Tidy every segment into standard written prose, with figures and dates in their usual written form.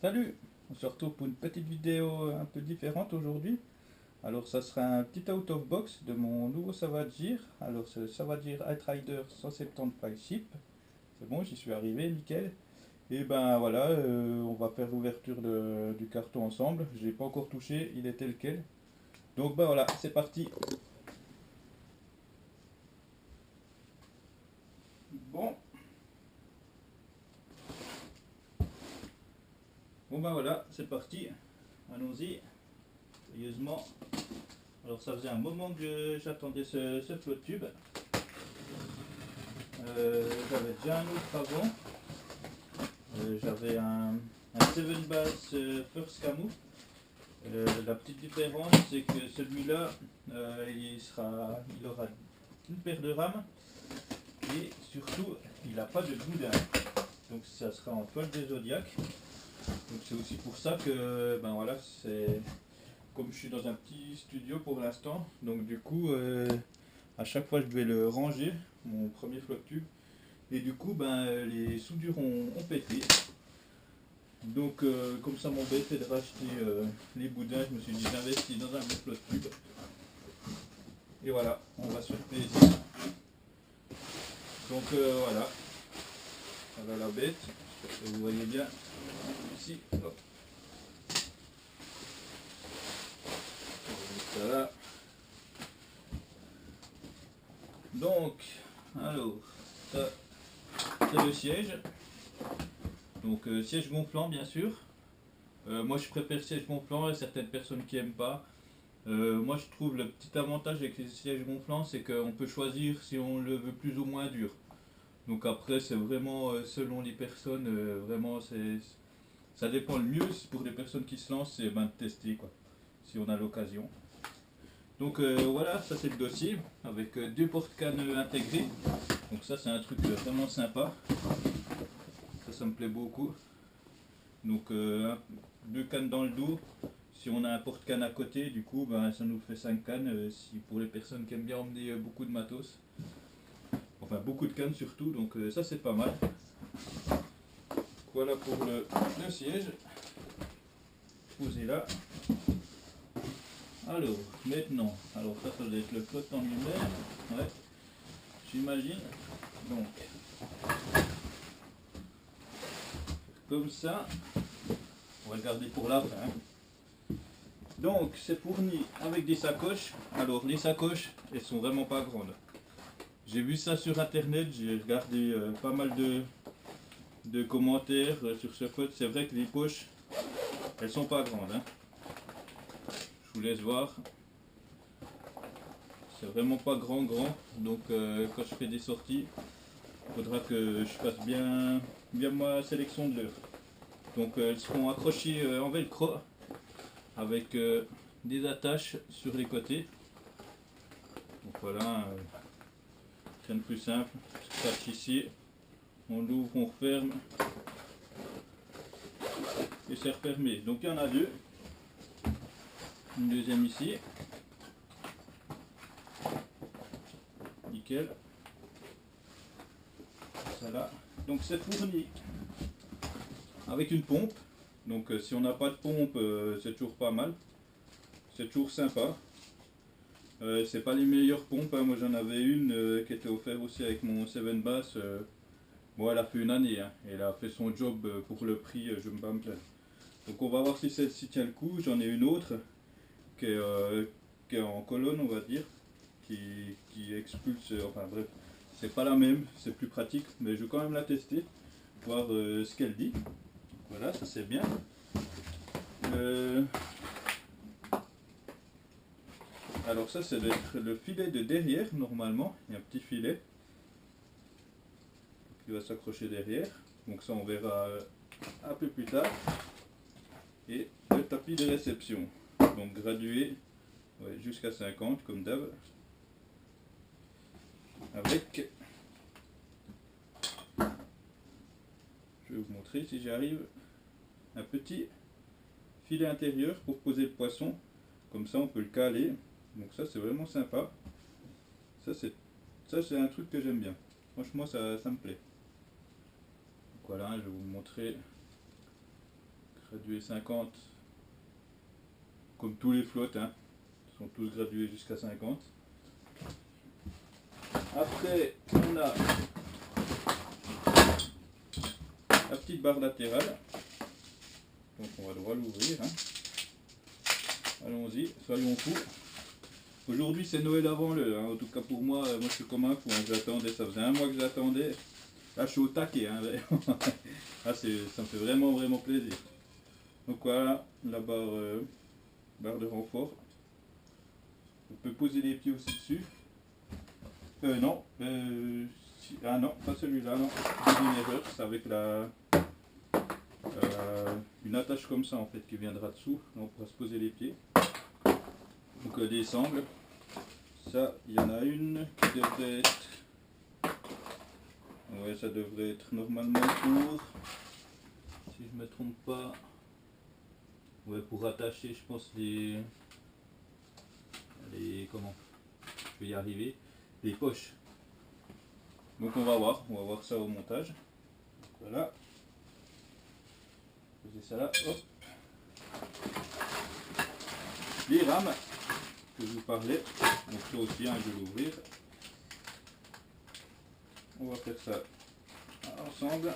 Salut, on se retrouve pour une petite vidéo un peu différente aujourd'hui. Alors ça sera un petit out of box de mon nouveau Savage Gear. Alors c'est le Savage Gear Outrider 175 chip. C'est bon, j'y suis arrivé, nickel. Et ben voilà, on va faire l'ouverture du carton ensemble. Je l'ai pas encore touché, il est tel quel. Donc ben voilà, c'est parti. Bon, bon ben voilà, c'est parti. Allons-y, sérieusement. Alors ça faisait un moment que j'attendais ce flow tube. J'avais déjà un autre avant. J'avais un 7 Bass First Camo. La petite différence, c'est que celui-là, il aura une paire de rames et surtout, il n'a pas de boudin. Donc ça sera en toile des Zodiac. Donc c'est aussi pour ça que, ben voilà, c'est comme je suis dans un petit studio pour l'instant. Donc du coup, à chaque fois, je vais le ranger, mon premier floc tube. Et du coup, ben, les soudures ont pété. Donc, comme ça m'embêtait de racheter les boudins, je me suis dit j'investis dans un bon flotte tube. Et voilà, on va se faire plaisir. Donc voilà, voilà la bête. J'espère que vous voyez bien ici. Hop. Voilà. Donc, alors, ça c'est le siège. Donc siège gonflant bien sûr. Moi je préfère siège gonflant, et certaines personnes qui n'aiment pas. Moi je trouve le petit avantage avec les sièges gonflants, c'est qu'on peut choisir si on le veut plus ou moins dur. Donc après c'est vraiment selon les personnes, vraiment ça dépend. Le mieux pour les personnes qui se lancent, c'est ben, de tester quoi, si on a l'occasion. Donc voilà, ça c'est le dossier avec deux porte-cannes intégrés. Donc ça c'est un truc vraiment sympa. Ça me plaît beaucoup. Donc deux cannes dans le dos. Si on a un porte-canne à côté, du coup ben, ça nous fait 5 cannes si pour les personnes qui aiment bien emmener beaucoup de matos. Enfin beaucoup de cannes surtout, donc ça c'est pas mal. Voilà pour le siège. Posé là. Alors maintenant, alors ça doit être le flotte en lui-même. Ouais, j'imagine. Donc comme ça, on va le garder pour la fin. Donc c'est fourni avec des sacoches. Alors les sacoches, elles sont vraiment pas grandes. J'ai vu ça sur internet, j'ai regardé pas mal de commentaires sur ce code. C'est vrai que les poches, elles sont pas grandes. Hein. Je vous laisse voir. C'est vraiment pas grand. Donc quand je fais des sorties, il faudra que je fasse bien ma sélection de l'heure. Donc elles seront accrochées en velcro avec des attaches sur les côtés. Donc voilà, rien de plus simple. Scratch ici, on l'ouvre, on referme et c'est refermé. Donc il y en a deux. Une deuxième ici. Nickel. Ça là. Donc c'est fourni avec une pompe. Donc si on n'a pas de pompe, c'est toujours pas mal. C'est toujours sympa. C'est pas les meilleures pompes. Hein. Moi j'en avais une qui était offerte aussi avec mon 7 Bass. Bon, elle a fait une année. Hein. Elle a fait son job pour le prix. Je me bats me plaindre. Donc on va voir si celle-ci tient le coup. J'en ai une autre qui est en colonne, on va dire, qui expulse. Enfin bref, c'est pas la même, c'est plus pratique, mais je vais quand même la tester, voir ce qu'elle dit. Voilà, ça c'est bien. Alors ça c'est le filet de derrière normalement, il y a un petit filet qui va s'accrocher derrière. Donc ça on verra un peu plus tard. Et le tapis de réception, donc gradué ouais, jusqu'à 50 comme d'hab, avec, je vais vous montrer si j'y arrive, un petit filet intérieur pour poser le poisson, comme ça on peut le caler. Donc ça c'est vraiment sympa, ça c'est un truc que j'aime bien, franchement ça me plaît. Donc voilà, je vais vous montrer gradué 50, comme tous les flottes, hein. Ils sont tous gradués jusqu'à 50. Après, on a la petite barre latérale. Donc on va devoir l'ouvrir. Hein. Allons-y, soyons fous. Aujourd'hui c'est Noël avant l'heure. Hein. En tout cas pour moi, moi je suis comme un fou. Hein. J'attendais, ça faisait un mois que j'attendais. Là je suis au taquet. Hein. Là, ça me fait vraiment plaisir. Donc voilà, la barre de renfort. On peut poser les pieds aussi dessus. Non. Ah non, pas celui-là, non. C'est une erreur, c'est avec une attache comme ça en fait qui viendra dessous. Donc on pourra se poser les pieds. Donc des sangles. Ça, il y en a une qui devrait être... Ouais, ça devrait être normalement pour... Si je me trompe pas... Ouais, pour attacher, je pense, les... Comment? Je vais y arriver. Les poches. Donc on va voir ça au montage. Voilà. Poser ça là, hop. Les rames que je vous parlais. Donc ça aussi, hein, je vais l'ouvrir. On va faire ça ensemble.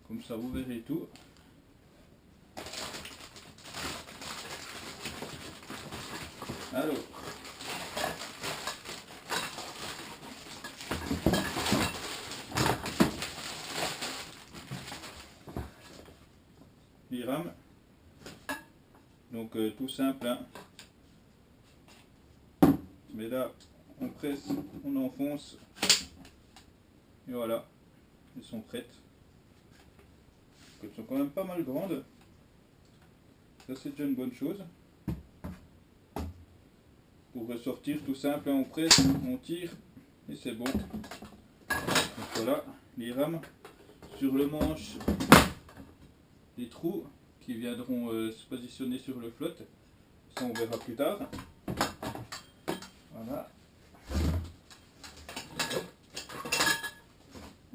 Comme ça, vous verrez tout. Alors. Les rames. Donc tout simple. Hein. Mais là, on presse, on enfonce. Et voilà. Elles sont prêtes. Elles sont quand même pas mal grandes. Ça c'est déjà une bonne chose. Pour ressortir tout simple, on presse, on tire et c'est bon. Donc voilà, les rames sur le manche, les trous qui viendront se positionner sur le flotte. Ça on verra plus tard. Voilà. Hop.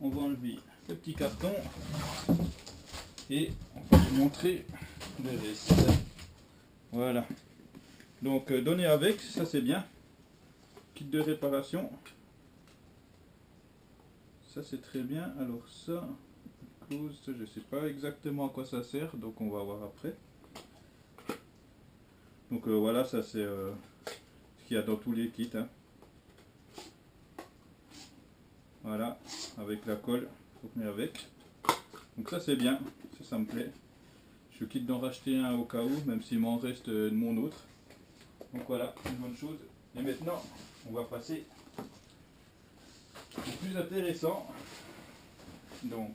On va enlever le petit carton et on va vous montrer le reste. Voilà. Donc donner avec, ça c'est bien. Kit de réparation. Ça c'est très bien. Alors ça, je sais pas exactement à quoi ça sert, donc on va voir après. Donc voilà, ça c'est ce qu'il y a dans tous les kits. Hein. Voilà, avec la colle, faut tenir avec. Donc ça c'est bien, ça me plaît. Je quitte d'en racheter un au cas où, même s'il m'en reste de mon autre. Donc voilà, une bonne chose. Et maintenant, on va passer au plus intéressant. Donc,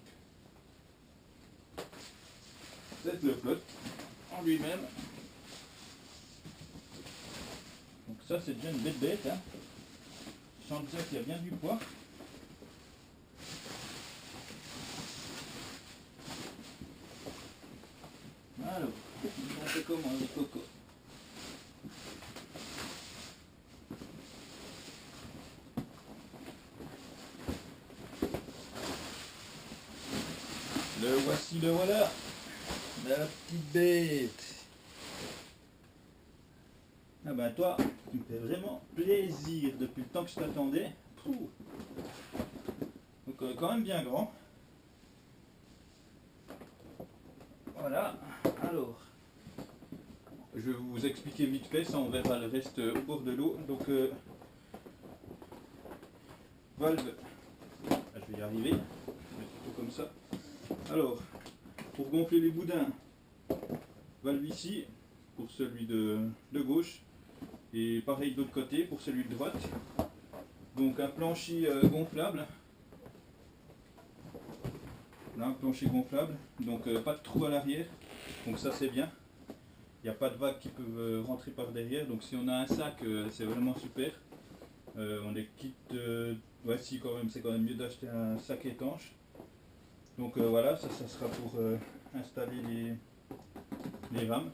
c'est le flotte en lui-même. Donc ça, c'est déjà une belle bête. Hein. Je sens déjà qu'il y a bien du poids. Alors, on fait comment le coco? Le voici, le voilà, la petite bête. Ah ben toi, tu me fais vraiment plaisir depuis le temps que je t'attendais. Donc quand même bien grand. Voilà, alors, je vais vous expliquer vite fait, ça on verra le reste au bord de l'eau. Donc, valve, je vais y arriver, je vais mettre plutôt comme ça. Alors, pour gonfler les boudins, valve ici, pour celui de gauche, et pareil de l'autre côté, pour celui de droite. Donc un plancher gonflable. Là, un plancher gonflable, donc pas de trou à l'arrière, donc ça c'est bien. Il n'y a pas de vagues qui peuvent rentrer par derrière, donc si on a un sac, c'est vraiment super. On est quitte, ouais si quand même, c'est quand même mieux d'acheter un sac étanche. Donc voilà, ça sera pour installer les rames.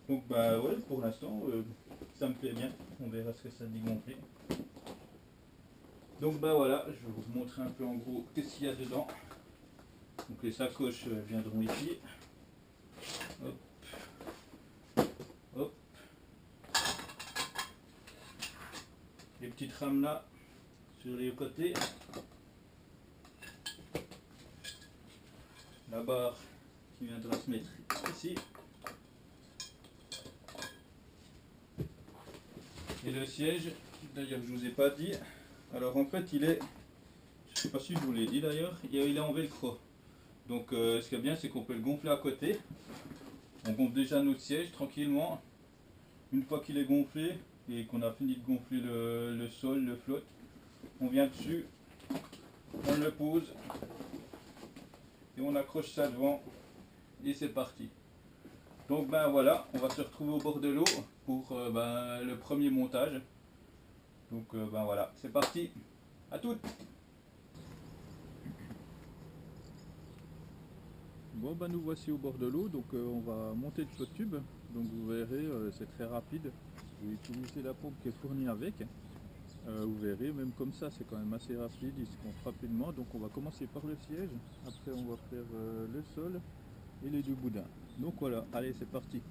Donc bah ouais, pour l'instant, ça me plaît bien, on verra ce que ça dit gonfler. Donc bah voilà, je vais vous montrer un peu en gros qu'est-ce qu'il y a dedans. Donc les sacoches viendront ici. Hop. Hop. Les petites rames là sur les côtés. La barre qui viendra se mettre ici. Et le siège, d'ailleurs je vous ai pas dit. Alors en fait il est, je sais pas si je vous l'ai dit d'ailleurs, il est en velcro. Donc ce qui est bien c'est qu'on peut le gonfler à côté. On gonfle déjà notre siège tranquillement. Une fois qu'il est gonflé et qu'on a fini de gonfler le sol, le flotte, on vient dessus, on le pose et on accroche ça devant et c'est parti. Donc ben voilà, on va se retrouver au bord de l'eau pour le premier montage. Donc ben voilà, c'est parti, à toutes. Bon ben nous voici au bord de l'eau, donc on va monter le flotte tube. Donc vous verrez, c'est très rapide. Je vais utiliser la pompe qui est fournie avec. Vous verrez, même comme ça c'est quand même assez rapide, il se gonfle rapidement. Donc on va commencer par le siège, après on va faire le sol et les deux boudins. Donc voilà, allez c'est parti.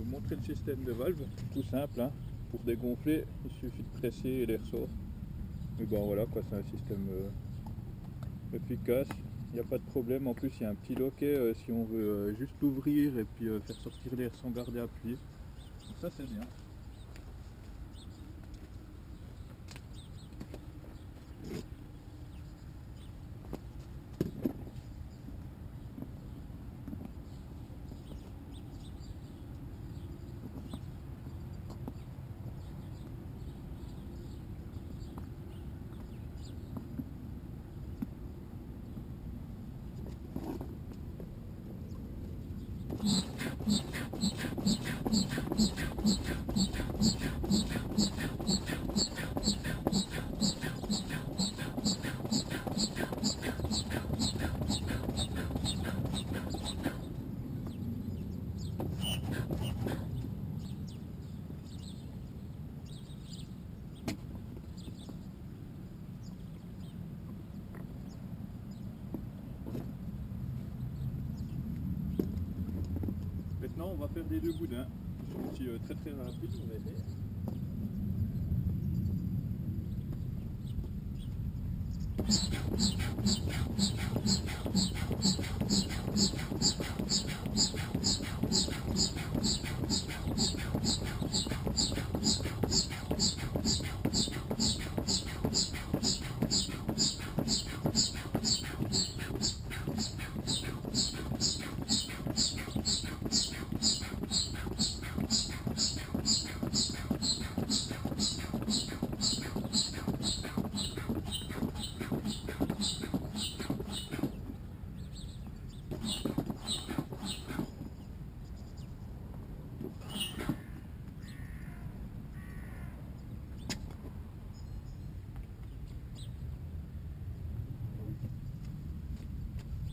Montrer le système de valve, tout simple, hein. Pour dégonfler il suffit de presser et l'air sort. Mais bon voilà quoi, c'est un système efficace, il n'y a pas de problème. En plus il y a un petit loquet si on veut juste l'ouvrir et puis faire sortir l'air sans garder appuyé. Donc ça c'est bien. Maintenant on va faire des deux boudins. C'est aussi très très rapide, vous verrez.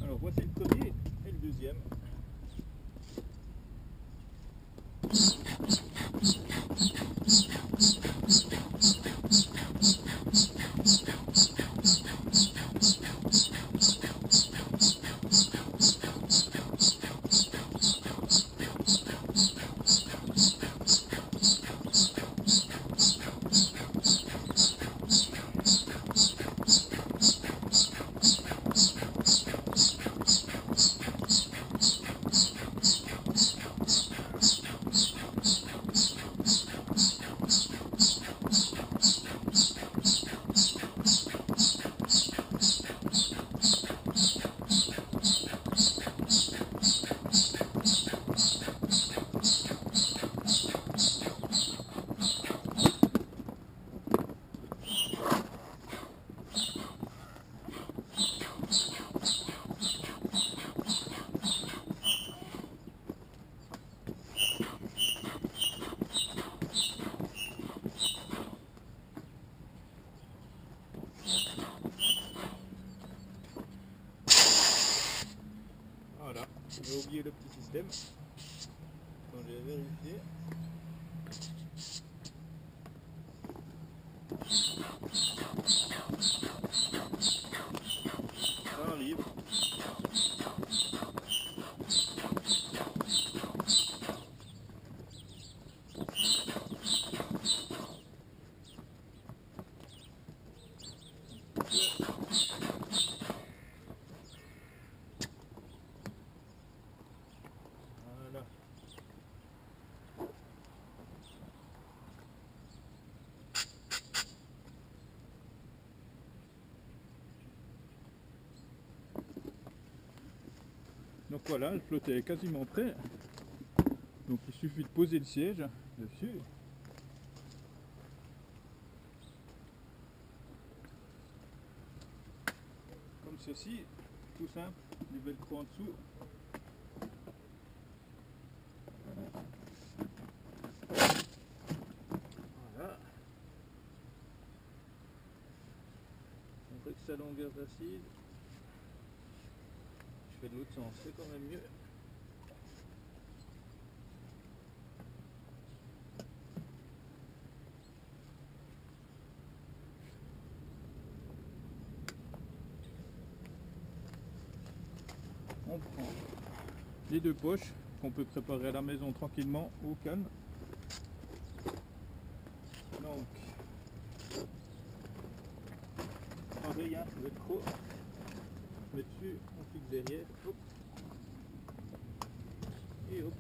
Alors voici le premier et le deuxième. Voilà, j'ai oublié le petit système. Donc je vais vérifier. Ça arrive. Voilà. Donc voilà, le flotteur est quasiment prêt. Donc il suffit de poser le siège dessus. Comme ceci, tout simple, du velcro en dessous. Voilà. On dirait que sa longueur d'assise. Je fais de l'autre sens, c'est quand même mieux. On prend les deux poches qu'on peut préparer à la maison tranquillement au calme. Donc, pareil, hein, le velcro, on met dessus, on fixe derrière, hop, et hop.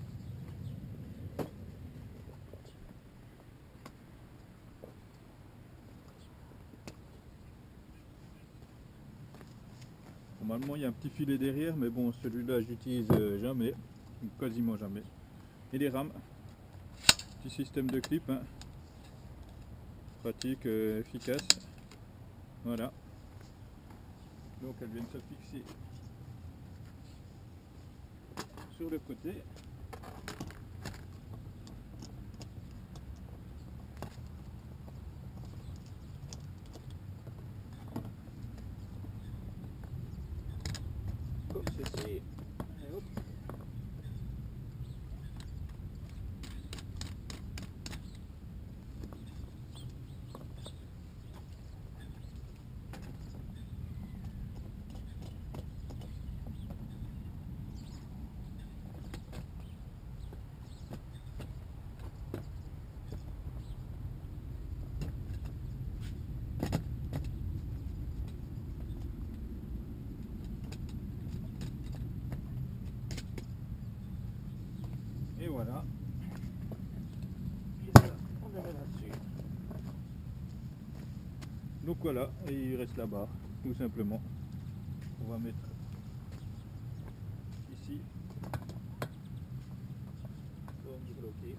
Normalement il y a un petit filet derrière, mais bon, celui-là j'utilise jamais, ou quasiment jamais. Et les rames, petit système de clip, hein. Pratique, efficace. Voilà. Donc elles viennent se fixer sur le côté. Comme ceci. Et hop. Et voilà. Et ça, on le met là-dessus. Donc voilà, et il reste là-bas, tout simplement. On va mettre ici. On va venir bloquer,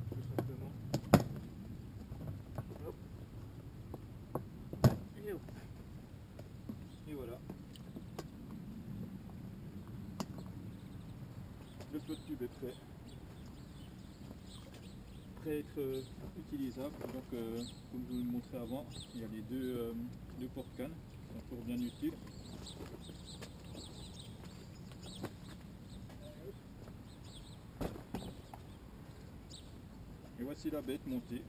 tout simplement. Hop. Et hop. Et voilà. Le flotte tube est prêt. Prêt à être utilisable. Donc comme je vous le montrais avant, il y a les deux porte-cannes qui sont toujours bien utiles. Et voici la bête montée.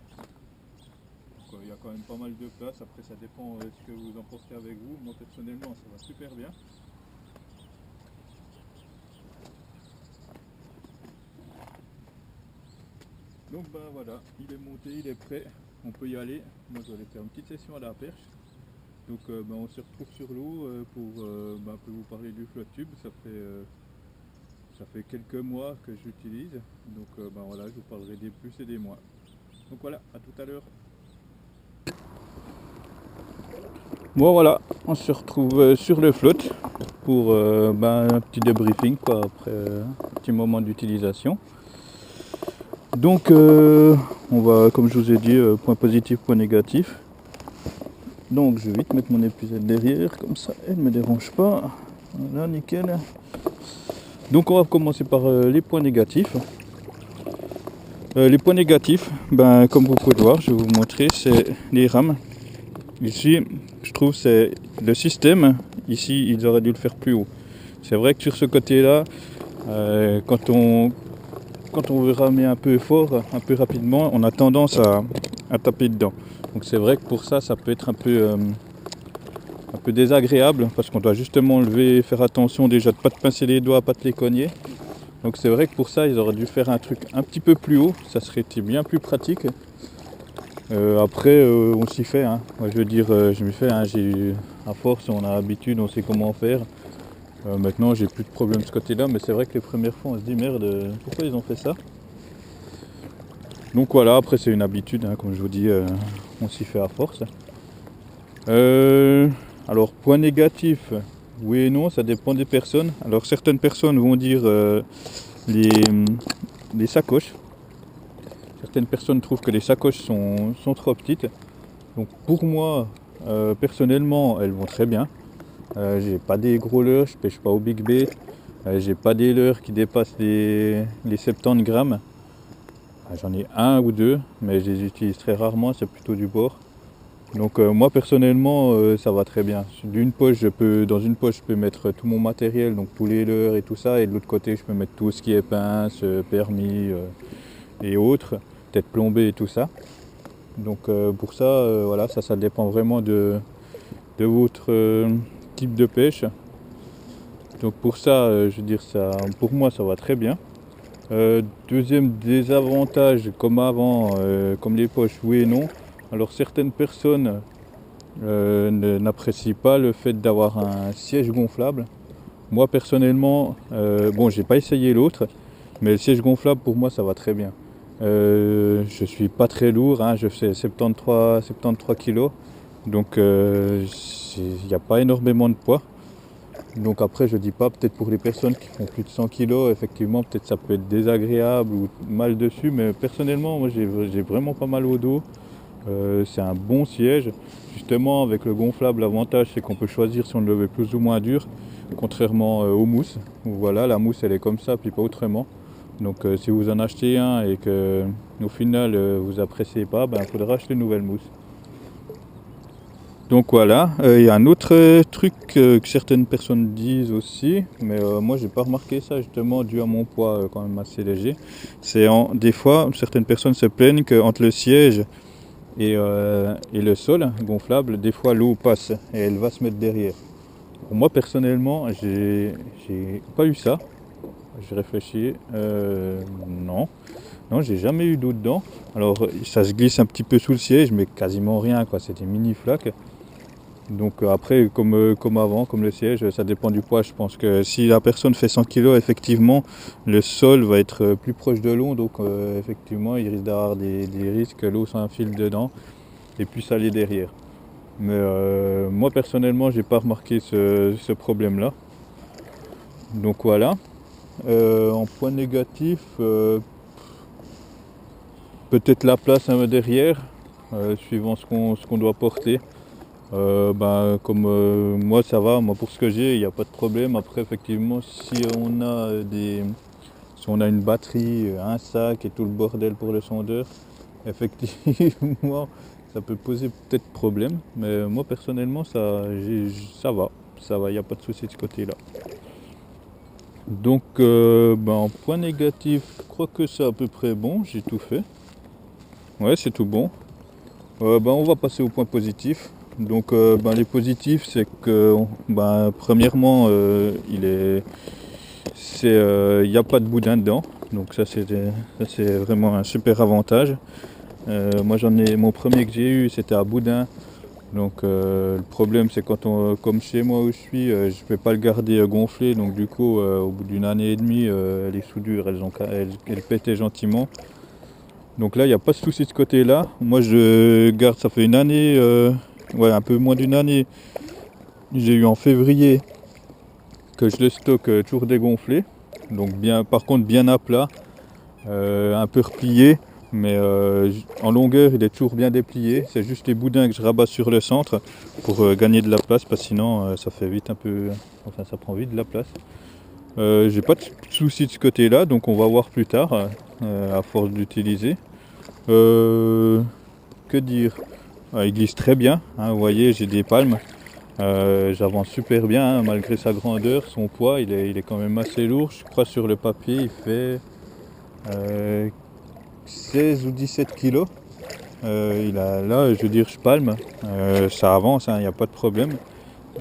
Donc, il y a quand même pas mal de place, après ça dépend de ce que vous emportez avec vous. Moi personnellement ça va super bien. Donc ben voilà, il est monté, il est prêt, on peut y aller. Moi je vais aller faire une petite session à la perche. Donc ben, on se retrouve sur l'eau pour vous parler du flotte tube. Ça fait quelques mois que j'utilise. Donc ben voilà, je vous parlerai des plus et des moins. Donc voilà, à tout à l'heure. Bon voilà, on se retrouve sur le flotte pour un petit débriefing quoi, après un petit moment d'utilisation. Donc on va, comme je vous ai dit, point positif, point négatif. Donc je vais vite mettre mon épuisette derrière, comme ça elle ne me dérange pas. Voilà, nickel. Donc on va commencer par les points négatifs. Les points négatifs, comme vous pouvez le voir, je vais vous montrer, c'est les rames. Ici, je trouve c'est le système, ici ils auraient dû le faire plus haut. C'est vrai que sur ce côté-là, quand on veut ramer un peu fort, un peu rapidement, on a tendance à taper dedans. Donc c'est vrai que pour ça, ça peut être un peu désagréable parce qu'on doit justement lever, faire attention déjà de ne pas te pincer les doigts, pas te les cogner. Donc c'est vrai que pour ça, ils auraient dû faire un truc un petit peu plus haut, ça serait été bien plus pratique. Après, on s'y fait. Hein. Moi, je veux dire, je m'y fais. Hein. À force, on a l'habitude, on sait comment faire. Maintenant, j'ai plus de problème de ce côté-là, mais c'est vrai que les premières fois, on se dit merde, pourquoi ils ont fait ça? Donc voilà, après c'est une habitude, hein, comme je vous dis, on s'y fait à force. Alors, point négatif, oui et non, ça dépend des personnes. Alors, certaines personnes vont dire les sacoches. Certaines personnes trouvent que les sacoches sont trop petites. Donc, pour moi, personnellement, elles vont très bien. J'ai pas des gros leurres, je pêche pas au big bait. J'ai pas des leurres qui dépassent les 70 grammes. J'en ai un ou deux, mais je les utilise très rarement, c'est plutôt du bord. Donc moi personnellement ça va très bien. Dans une poche je peux mettre tout mon matériel, donc tous les leurres et tout ça, et de l'autre côté je peux mettre tout ce qui est pince, permis et autres, peut-être plombé et tout ça. Donc pour ça, voilà, ça dépend vraiment de votre type de pêche. Donc pour ça, je veux dire, pour moi ça va très bien. Deuxième désavantage, comme avant, comme les poches, oui et non. Alors certaines personnes n'apprécient pas le fait d'avoir un siège gonflable. Moi personnellement, bon j'ai pas essayé l'autre, mais le siège gonflable pour moi ça va très bien. Je suis pas très lourd, hein, je fais 73 kg, donc il n'y a pas énormément de poids. Donc après je dis pas, peut-être pour les personnes qui font plus de 100 kg, effectivement peut-être ça peut être désagréable ou mal dessus, mais personnellement moi j'ai vraiment pas mal au dos. C'est un bon siège. Justement avec le gonflable, l'avantage c'est qu'on peut choisir si on le veut plus ou moins dur, contrairement aux mousses. Voilà, la mousse elle est comme ça puis pas autrement. Donc si vous en achetez un et que au final vous appréciez pas, il faudra acheter une nouvelle mousse. Donc voilà, il y a un autre truc que certaines personnes disent aussi, mais moi j'ai pas remarqué ça justement dû à mon poids quand même assez léger. Des fois certaines personnes se plaignent qu'entre le siège et le sol gonflable, des fois l'eau passe et elle va se mettre derrière. Pour moi personnellement, j'ai pas eu ça. J'ai réfléchi, non, j'ai jamais eu d'eau dedans. Alors ça se glisse un petit peu sous le siège, mais quasiment rien, quoi. C'est des mini flaques. Donc après, comme avant, comme le siège, ça dépend du poids. Je pense que si la personne fait 100 kg, effectivement, le sol va être plus proche de l'eau. Donc effectivement, il risque d'avoir des risques que l'eau s'infile dedans et puisse aller derrière. Mais moi, personnellement, j'ai pas remarqué ce problème-là. Donc voilà. En point négatif, peut-être la place derrière, suivant ce qu'on doit porter. Comme moi ça va, moi pour ce que j'ai, il n'y a pas de problème. Après effectivement si on a une batterie, un sac et tout le bordel pour le sondeur, effectivement ça peut poser peut-être problème. Mais moi personnellement ça va, il n'y a pas de souci de ce côté-là. Donc en point négatif, je crois que c'est à peu près bon, j'ai tout fait. Ouais, c'est tout bon. On va passer au point positif. Donc les positifs c'est que premièrement il n'y a pas de boudin dedans, donc ça c'est vraiment un super avantage. Moi mon premier que j'ai eu c'était à boudin, donc le problème c'est comme chez moi où je suis, je ne peux pas le garder gonflé, donc du coup au bout d'une année et demie les soudures elles pétaient gentiment. Donc là il n'y a pas de souci de ce côté là. Moi je garde, ça fait une année, un peu moins d'une année, j'ai eu en février que je le stocke toujours dégonflé, donc par contre bien à plat, un peu replié, mais en longueur il est toujours bien déplié. C'est juste les boudins que je rabats sur le centre pour gagner de la place, parce que sinon ça fait vite ça prend vite de la place. J'ai pas de souci de ce côté là, donc on va voir plus tard à force d'utiliser. Que dire, il glisse très bien, hein, vous voyez j'ai des palmes. J'avance super bien hein, malgré sa grandeur, son poids, il est quand même assez lourd. Je crois sur le papier il fait 16 ou 17 kilos. Là, je veux dire, je palme, ça avance, il n'y a pas de problème.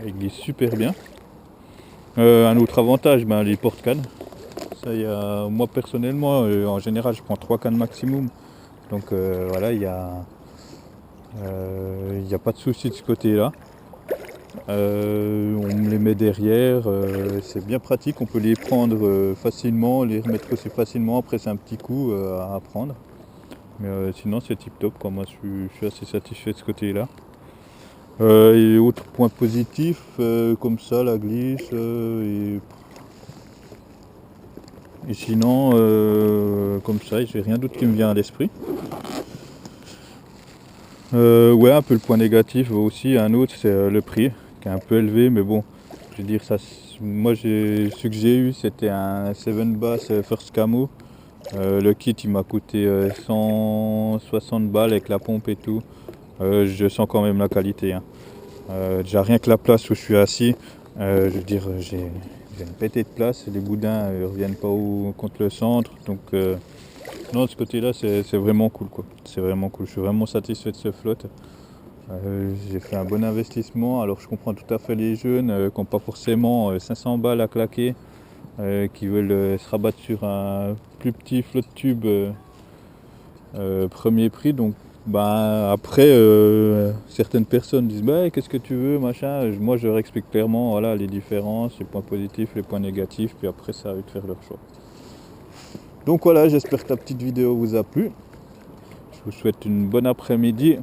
Il glisse super bien. Un autre avantage, les porte-cannes. Ça, moi personnellement, en général, je prends 3 cannes maximum. Donc voilà, il n'y a pas de souci de ce côté-là. On me les met derrière, c'est bien pratique, on peut les prendre facilement, les remettre aussi facilement. Après, c'est un petit coup à prendre. Mais sinon, c'est tip top, quoi. Moi, je suis assez satisfait de ce côté-là. Et autre point positif, comme ça, la glisse. Et sinon, comme ça, j'ai rien d'autre qui me vient à l'esprit. Ouais, un peu le point négatif aussi, un autre, c'est le prix, qui est un peu élevé, mais bon, je veux dire, ça, moi, ce que j'ai eu, c'était un 7 Bass First Camo. Le kit, il m'a coûté 160 balles avec la pompe et tout. Je sens quand même la qualité, hein. Déjà rien que la place où je suis assis, je veux dire, j'ai une pétée de place, les boudins ne reviennent pas contre le centre, donc non, de ce côté-là, c'est vraiment cool, quoi. C'est vraiment cool, je suis vraiment satisfait de ce flotte. J'ai fait un bon investissement, alors je comprends tout à fait les jeunes qui n'ont pas forcément 500 balles à claquer, qui veulent se rabattre sur un plus petit flotte tube premier prix. Donc après certaines personnes disent qu'est-ce que tu veux machin. Moi je leur explique clairement voilà les différences, les points positifs, les points négatifs, puis après c'est à eux de faire leur choix. Donc voilà, j'espère que la petite vidéo vous a plu. Je vous souhaite une bonne après-midi.